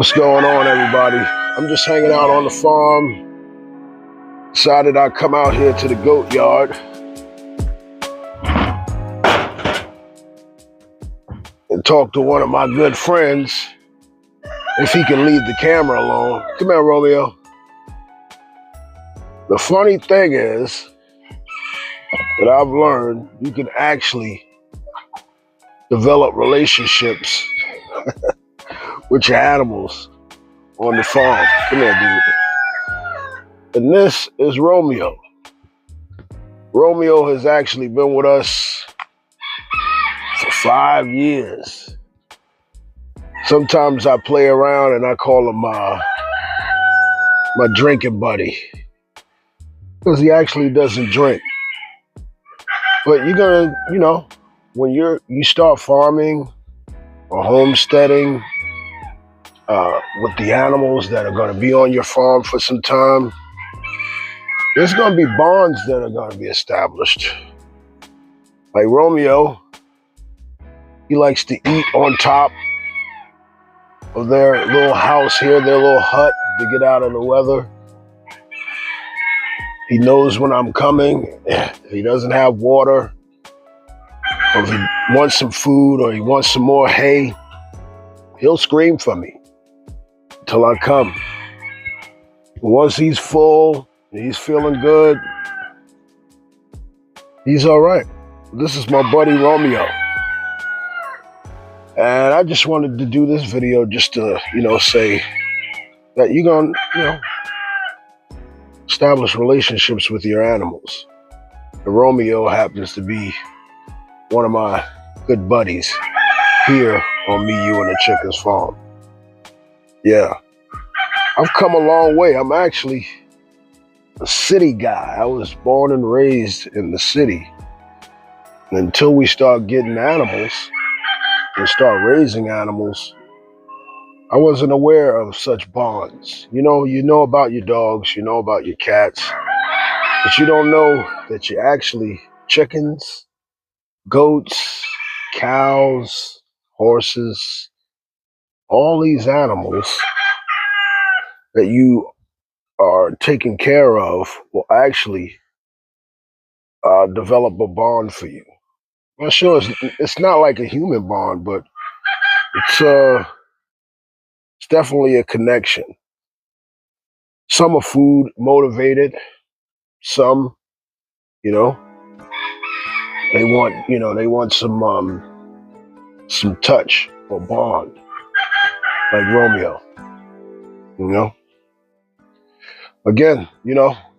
What's going on, everybody? I'm just hanging out on the farm. Decided I'd come out here to the goat yard and talk to one of my good friends if he can leave the camera alone. Come here, Romeo. The funny thing is that I've learned you can actually develop relationships with your animals on the farm. Come here, dude. And this is Romeo. Romeo has actually been with us for 5 years. Sometimes I play around and I call him my drinking buddy, because he actually doesn't drink. But you're gonna, when you start farming or homesteading with the animals that are gonna be on your farm for some time, there's gonna be bonds that are gonna be established. Like Romeo, he likes to eat on top of their little house here, their little hut, to get out of the weather. He knows when I'm coming. If he doesn't have water, or if he wants some food, or he wants some more hay, he'll scream for me until I come. Once he's full, he's feeling good, he's all right. This is my buddy Romeo. And I just wanted to do this video just to, say that you're going to, establish relationships with your animals. And Romeo happens to be one of my good buddies here on Me, You, and the Chickens farm. Yeah, I've come a long way. I'm actually a city guy. I was born and raised in the city. And until we start getting animals and start raising animals, I wasn't aware of such bonds. You know about your dogs, you know about your cats, but you don't know that you actually chickens, goats, cows, horses, all these animals that you are taking care of will actually develop a bond for you. I'm sure it's not like a human bond, but it's definitely a connection. Some are food motivated. Some, they want some touch or bond, like Romeo. Again,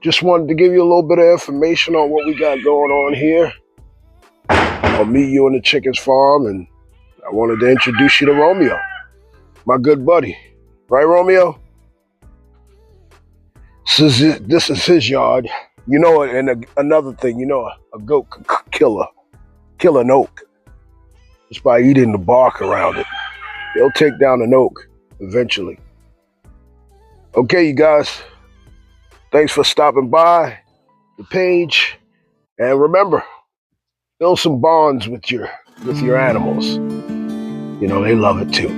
just wanted to give you a little bit of information on what we got going on here on Me, You, and the Chickens farm, and I wanted to introduce you to Romeo, my good buddy. Right, Romeo? This is his yard. And another thing, a goat could kill an oak just by eating the bark around it. They'll take down an oak eventually. Okay, you guys. Thanks for stopping by the page. And remember, build some bonds with your animals. They love it too.